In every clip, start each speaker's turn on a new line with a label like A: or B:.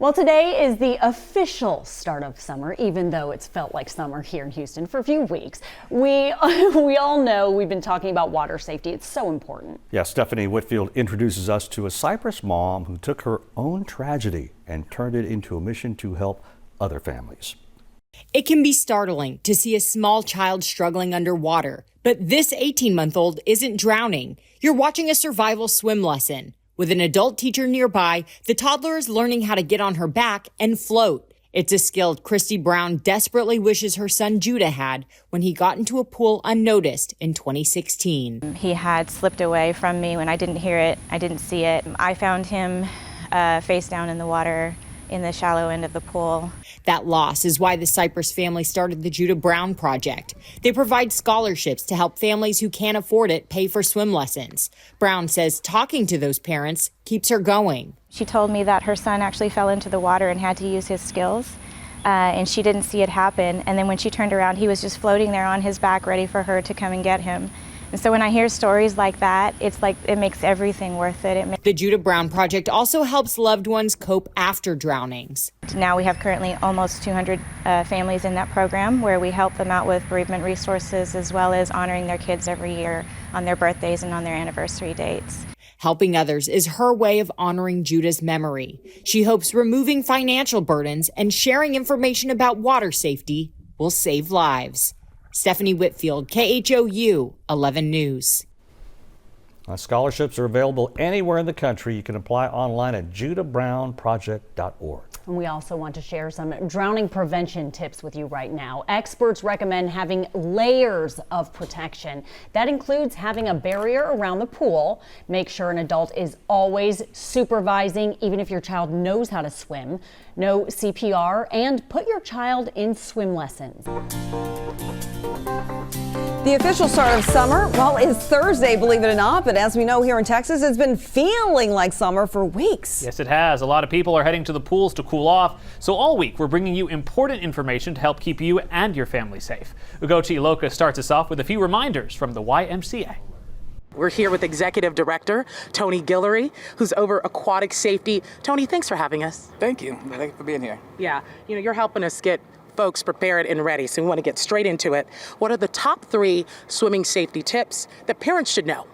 A: Well, today is the official start of summer, even though it's felt like summer here in Houston for a few weeks. We all know we've been talking about water safety. It's so important.
B: Yeah, Stephanie Whitfield introduces us to a Cypress mom who took her own tragedy and turned it into a mission to help other families.
C: It can be startling to see a small child struggling underwater, but this 18-month-old isn't drowning. You're watching a survival swim lesson. With an adult teacher nearby, the toddler is learning how to get on her back and float. It's a skill Christy Brown desperately wishes her son Judah had when he got into a pool unnoticed in 2016.
D: He had slipped away from me when I didn't hear it. I didn't see it. I found him face down in the water in the shallow end of the pool.
C: That loss is why the Cypress family started the Judah Brown Project. They provide scholarships to help families who can't afford it pay for swim lessons. Brown says talking to those parents keeps her going.
D: She told me that her son actually fell into the water and had to use his skills, and she didn't see it happen. And then when she turned around, he was just floating there on his back, ready for her to come and get him. And so when I hear stories like that, it's like it makes everything worth it.
C: The Judah Brown Project also helps loved ones cope after drownings.
D: Now we have currently almost 200 families in that program where we help them out with bereavement resources as well as honoring their kids every year on their birthdays and on their anniversary dates.
C: Helping others is her way of honoring Judah's memory. She hopes removing financial burdens and sharing information about water safety will save lives. Stephanie Whitfield, KHOU 11 News.
B: Scholarships are available anywhere in the country. You can apply online at judahbrownproject.org.
A: And we also want to share some drowning prevention tips with you right now. Experts recommend having layers of protection. That includes having a barrier around the pool. Make sure an adult is always supervising, even if your child knows how to swim. No CPR, and put your child in swim lessons.
E: The official start of summer, well, is Thursday, believe it or not. But as we know here in Texas, it's been feeling like summer for weeks.
F: Yes, it has. A lot of people are heading to the pools to cool off. So all week, we're bringing you important information to help keep you and your family safe. Ugochi Iloka starts us off with a few reminders from the YMCA.
G: We're here with Executive Director Tony Guillory, who's over aquatic safety. Tony, thanks for having us.
H: Thank you. Thank you for being here.
G: Yeah, you're helping us get folks prepared and ready, so we want to get straight into it. What are the top 3 swimming safety tips that parents should know?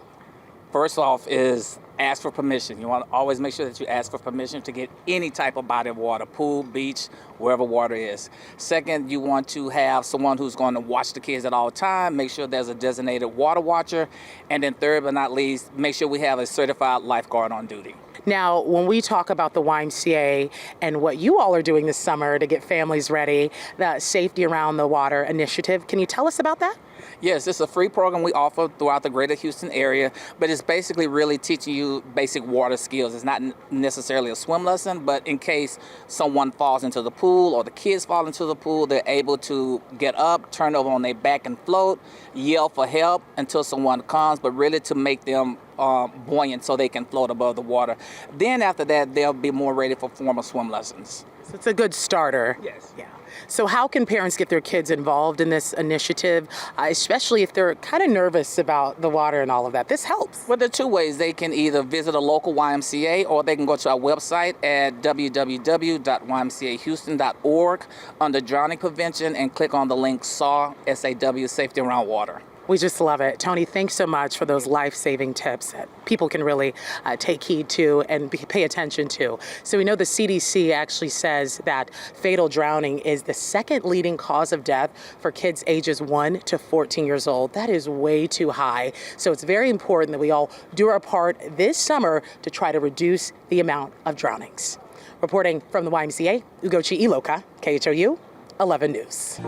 H: First off is ask for permission. You want to always make sure that you ask for permission to get any type of body of water, pool, beach, wherever water is. Second, you want to have someone who's going to watch the kids at all time. Make sure there's a designated water watcher. And then third but not least, make sure we have a certified lifeguard on duty.
G: Now, when we talk about the YMCA and what you all are doing this summer to get families ready, the Safety Around the Water initiative, can you tell us about that?
H: Yes, it's a free program we offer throughout the greater Houston area, but it's basically really teaching you basic water skills. It's not necessarily a swim lesson, but in case someone falls into the pool or the kids fall into the pool, they're able to get up, turn over on their back and float, yell for help until someone comes, but really to make them buoyant so they can float above the water. Then after that, they'll be more ready for formal swim lessons.
G: So it's a good starter.
H: Yes.
G: Yeah. So how can parents get their kids involved in this initiative, especially if they're kind of nervous about the water and all of that? This helps.
H: Well, there are 2 ways. They can either visit a local YMCA or they can go to our website at www.ymcahouston.org under drowning prevention and click on the link SAW, S-A-W, Safety Around Water.
G: We just love it. Tony, thanks so much for those life-saving tips that people can really take heed to and pay attention to. So we know the CDC actually says that fatal drowning is the 2nd leading cause of death for kids ages 1 to 14 years old. That is way too high. So it's very important that we all do our part this summer to try to reduce the amount of drownings. Reporting from the YMCA, Ugochi Iloka, KHOU 11 News.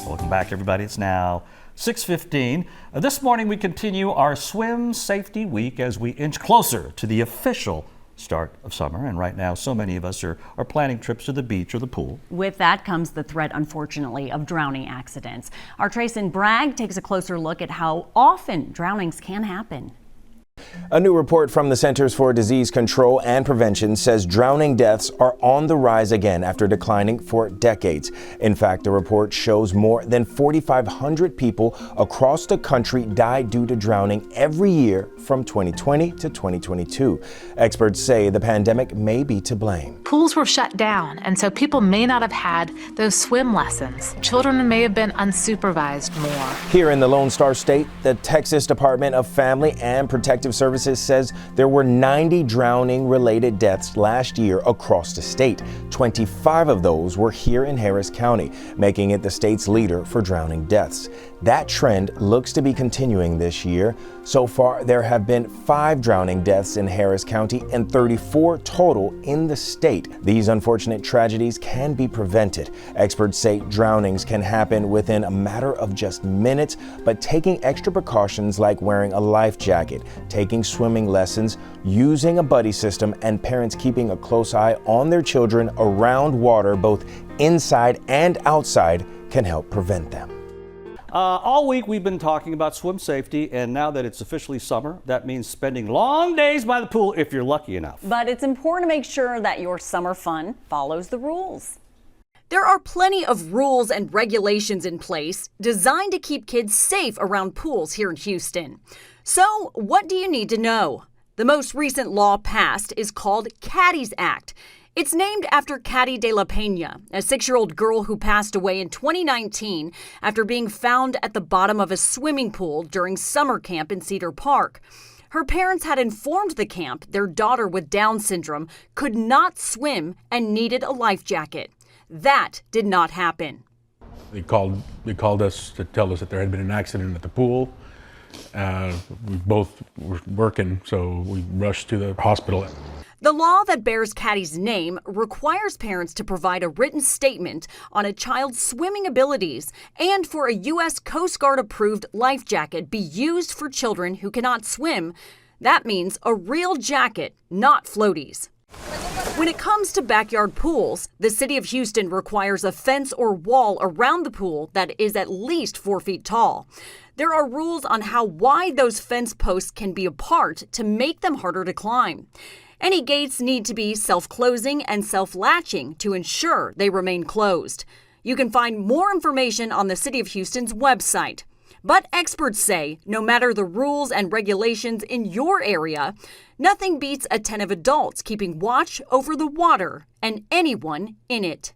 B: Welcome back, everybody. It's now 6:15. This morning we continue our Swim Safety Week as we inch closer to the official start of summer. And right now, so many of us are planning trips to the beach or the pool.
A: With that comes the threat, unfortunately, of drowning accidents. Our Trayson Bragg takes a closer look at how often drownings can happen.
I: A new report from the Centers for Disease Control and Prevention says drowning deaths are on the rise again after declining for decades. In fact, the report shows more than 4,500 people across the country died due to drowning every year from 2020 to 2022. Experts say the pandemic may be to blame.
J: Pools were shut down, and so people may not have had those swim lessons. Children may have been unsupervised more.
I: Here in the Lone Star State, the Texas Department of Family and Protective Services says there were 90 drowning-related deaths last year across the state. 25 of those were here in Harris County, making it the state's leader for drowning deaths. That trend looks to be continuing this year. So far, there have been 5 drowning deaths in Harris County and 34 total in the state. These unfortunate tragedies can be prevented. Experts say drownings can happen within a matter of just minutes, but taking extra precautions like wearing a life jacket, taking swimming lessons, using a buddy system, and parents keeping a close eye on their children around water, both inside and outside, can help prevent them.
B: All week we've been talking about swim safety, and now that it's officially summer, that means spending long days by the pool if you're lucky enough.
A: But it's important to make sure that your summer fun follows the rules.
K: There are plenty of rules and regulations in place designed to keep kids safe around pools here in Houston. So, what do you need to know? The most recent law passed is called Caddy's Act. It's named after Caddy de la Peña, a 6-year-old girl who passed away in 2019 after being found at the bottom of a swimming pool during summer camp in Cedar Park. Her parents had informed the camp their daughter with Down syndrome could not swim and needed a life jacket. That did not happen.
L: They called us to tell us that there had been an accident at the pool. We both were working, so we rushed to the hospital.
K: The law that bears Caddy's name requires parents to provide a written statement on a child's swimming abilities and for a U.S. Coast Guard approved life jacket be used for children who cannot swim. That means a real jacket, not floaties. When it comes to backyard pools, the city of Houston requires a fence or wall around the pool that is at least 4 feet tall. There are rules on how wide those fence posts can be apart to make them harder to climb. Any gates need to be self-closing and self-latching to ensure they remain closed. You can find more information on the City of Houston's website. But experts say no matter the rules and regulations in your area, nothing beats a 10 of adults keeping watch over the water and anyone in it.